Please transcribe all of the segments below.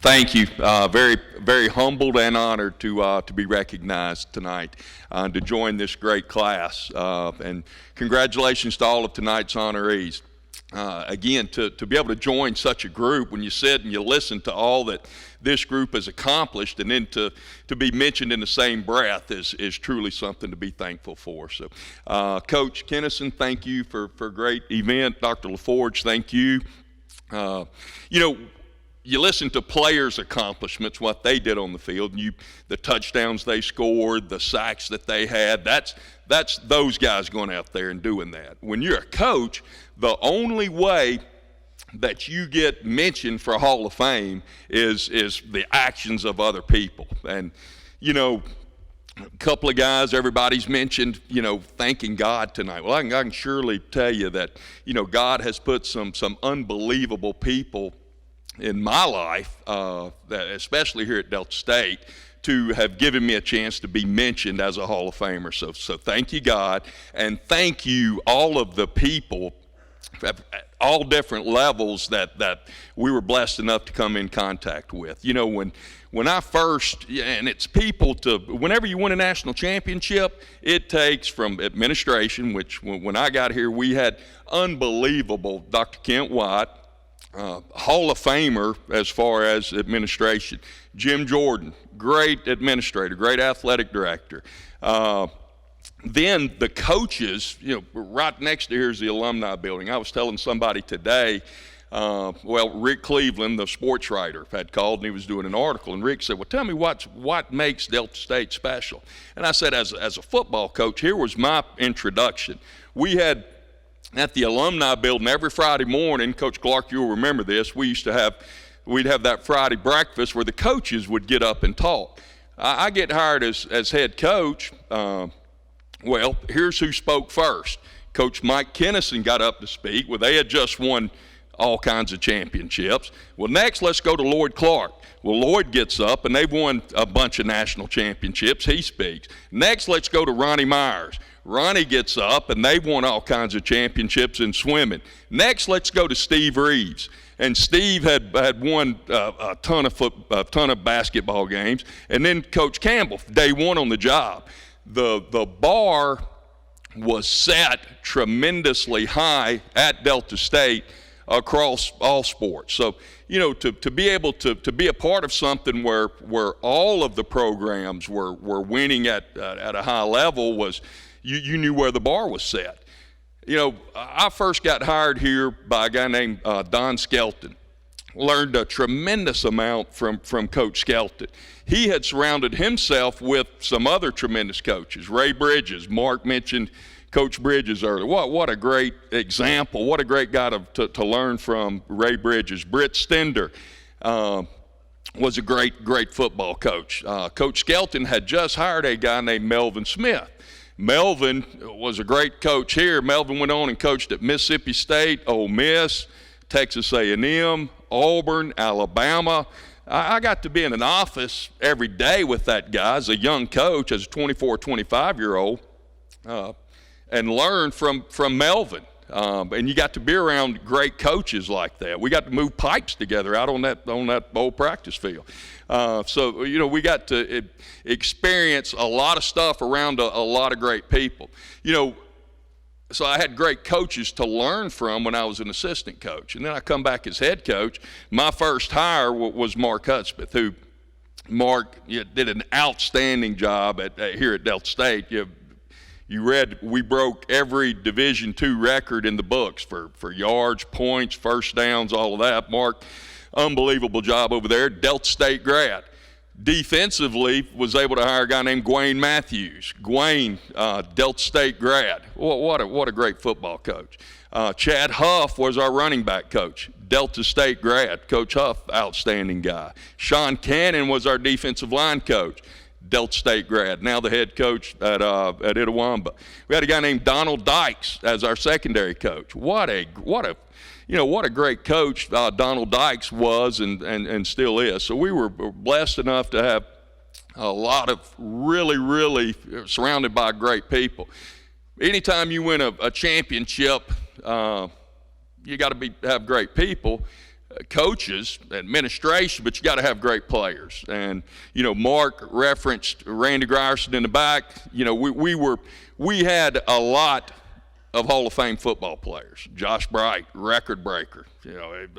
Thank you. Very, very humbled and honored to be recognized tonight, to join this great class. And congratulations to all of tonight's honorees. Again, to be able to join such a group, when you sit and you listen to all that this group has accomplished, and then to be mentioned in the same breath is truly something to be thankful for. So, Coach Kennison, thank you for a great event. Dr. LaForge, thank you. You listen to players' accomplishments, what they did on the field, and the touchdowns they scored, the sacks that they had. That's those guys going out there and doing that. When you're a coach, the only way that you get mentioned for a Hall of Fame is the actions of other people. And a couple of guys everybody's mentioned, thanking God tonight. Well, I can surely tell you that God has put some unbelievable people in my life, especially here at Delta State, to have given me a chance to be mentioned as a Hall of Famer. So thank you, God, and thank you all of the people at all different levels that we were blessed enough to come in contact with. When I first, and it's people whenever you win a national championship, it takes from administration, which when I got here, we had unbelievable Dr. Kent White, Hall of Famer as far as administration. Jim Jordan, great administrator, great athletic director. Then the coaches, right next to here is the alumni building. I was telling somebody today, Rick Cleveland, the sports writer, had called and he was doing an article, and Rick said, well, tell me what makes Delta State special. And I said, as a football coach, here was my introduction. We had at the alumni building every Friday morning, Coach Clark, you'll remember this, we'd have that Friday breakfast where the coaches would get up and talk. I get hired as head coach. Here's who spoke first. Coach Mike Kennison got up to speak. Well, they had just won all kinds of championships. Well, next, let's go to Lloyd Clark. Well, Lloyd gets up, and they've won a bunch of national championships. He speaks. Next, let's go to Ronnie Myers. Ronnie gets up, and they've won all kinds of championships in swimming. Next, let's go to Steve Reeves. And Steve had won a ton of basketball games. And then Coach Campbell, day one on the job. The bar was set tremendously high at Delta State across all sports. So, to be able to be a part of something where all of the programs were winning at a high level was, you knew where the bar was set. I first got hired here by a guy named Don Skelton. Learned a tremendous amount from Coach Skelton. He had surrounded himself with some other tremendous coaches. Ray Bridges, Mark mentioned Coach Bridges earlier. What a great example. What a great guy to learn from, Ray Bridges. Britt Stender was a great football coach. Coach Skelton had just hired a guy named Melvin Smith. Melvin was a great coach here. Melvin went on and coached at Mississippi State, Ole Miss, Texas A&M, Auburn, Alabama. I got to be in an office every day with that guy as a young coach, as a 24, 25-year-old, and learn from Melvin. And you got to be around great coaches like that. We got to move pipes together out on that old practice field. So we got to experience a lot of stuff around a lot of great people. So I had great coaches to learn from when I was an assistant coach. And then I come back as head coach. My first hire was Mark Hudspeth, who Mark did an outstanding job here at Delta State. You read, we broke every Division II record in the books for yards, points, first downs, all of that. Mark, unbelievable job over there. Delta State grad. Defensively, was able to hire a guy named Gwayne Matthews. Gwayne, Delta State grad. What a great football coach. Chad Huff was our running back coach. Delta State grad. Coach Huff, outstanding guy. Sean Cannon was our defensive line coach. Delta State grad, now the head coach at Itawamba. We had a guy named Donald Dykes as our secondary coach. What a great coach Donald Dykes was and still is. So we were blessed enough to have a lot of really surrounded by great people. Anytime you win a championship, you got to have great people. coaches, administration, but you got to have great players. And Mark referenced Randy Grierson in the back. We had a lot of Hall of Fame football players. Josh Bright, record breaker,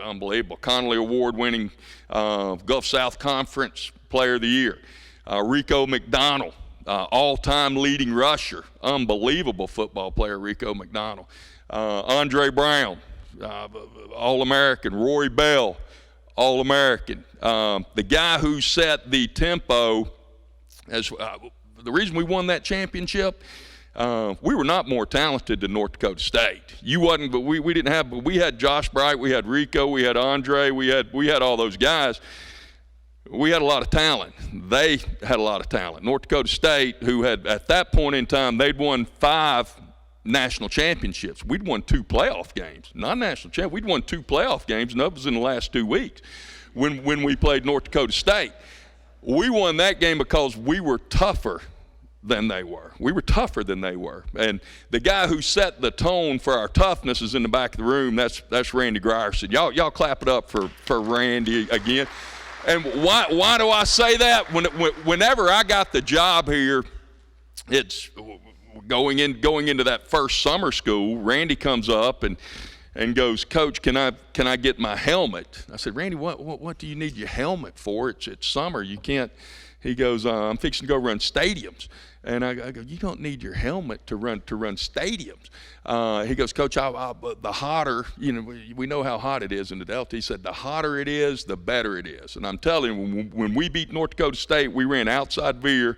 unbelievable. Connolly Award-winning Gulf South Conference Player of the Year. Rico McDonald, all-time leading rusher, unbelievable football player, Rico McDonald. Andre Brown, All-American. Rory Bell, All-American. The guy who set the tempo, the reason we won that championship, we were not more talented than North Dakota State. You wasn't, but we didn't have. We had Josh Bright, we had Rico, we had Andre, we had all those guys. We had a lot of talent. They had a lot of talent. North Dakota State, who had at that point in time, they'd won 5 national championships. We'd won 2 playoff games, not national champ. We'd won 2 playoff games, and that was in the last 2 weeks when we played North Dakota State. We won that game because we were tougher than they were. We were tougher than they were. And the guy who set the tone for our toughness is in the back of the room. That's Randy Grierson. Y'all clap it up for Randy again. And why do I say that? Whenever I got the job here, it's going into that first summer school. Randy comes up and goes, "Coach, can I get my helmet?" I said, "Randy, what do you need your helmet for? It's summer. You can't." He goes, "I'm fixing to go run stadiums." And I go, "You don't need your helmet to run stadiums." He goes, "Coach, the hotter, we know how hot it is in the Delta." He said, "The hotter it is, the better it is." And I'm telling you, when we beat North Dakota State, we ran outside veer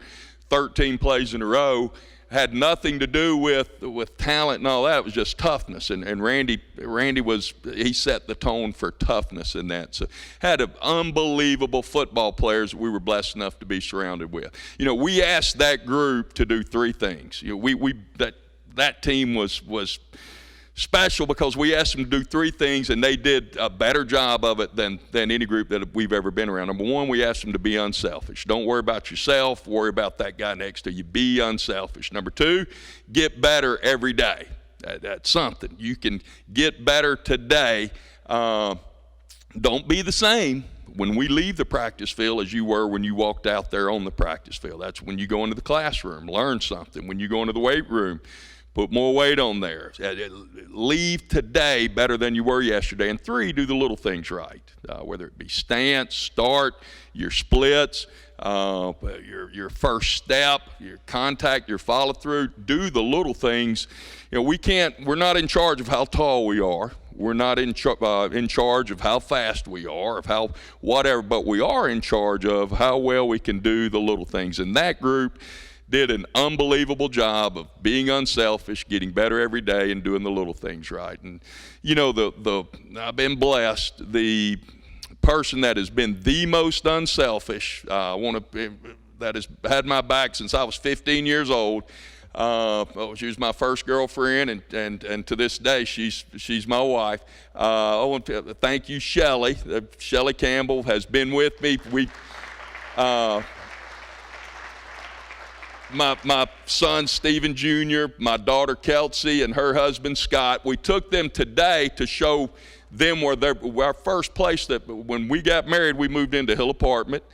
13 plays in a row. Had nothing to do with talent and all that. It was just toughness. And Randy he set the tone for toughness in that. So had unbelievable football players that we were blessed enough to be surrounded with. We asked that group to do 3 things. That team was special because we asked them to do 3 things, and they did a better job of it than any group that we've ever been around. Number 1, we asked them to be unselfish. Don't worry about yourself. Worry about that guy next to you. Be unselfish. Number 2, get better every day. That's something. You can get better today. Don't be the same when we leave the practice field as you were when you walked out there on the practice field. That's when you go into the classroom, learn something. When you go into the weight room, put more weight on there. Leave today better than you were yesterday. And 3, do the little things right, whether it be stance, start, your splits, your first step, your contact, your follow through. Do the little things. We're not in charge of how tall we are. We're not in charge of how fast we are, of how whatever, but we are in charge of how well we can do the little things. And that group did an unbelievable job of being unselfish, getting better every day, and doing the little things right. And I've been blessed. The person that has been the most unselfish, that has had my back since I was 15 years old. She was my first girlfriend, and to this day she's my wife. I want to thank you, Shelley. Shelley Campbell has been with me. My son Stephen Jr., my daughter Kelsey, and her husband Scott. We took them today to show them where our first place that when we got married, we moved into Hill Apartment.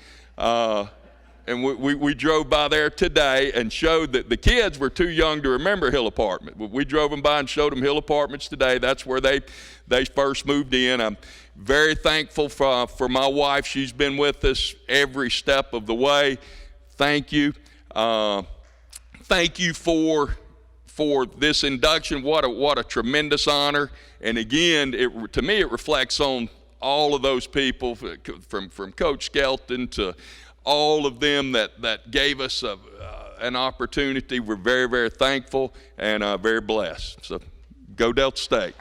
And we drove by there today and showed that the kids were too young to remember Hill Apartment. We drove them by and showed them Hill Apartments today. That's where they first moved in. I'm very thankful for my wife. She's been with us every step of the way. Thank you. Thank you for this induction. What a tremendous honor. And again, to me, it reflects on all of those people, from Coach Skelton to all of them that gave us an opportunity. We're very, very thankful and very blessed. So go Delta State.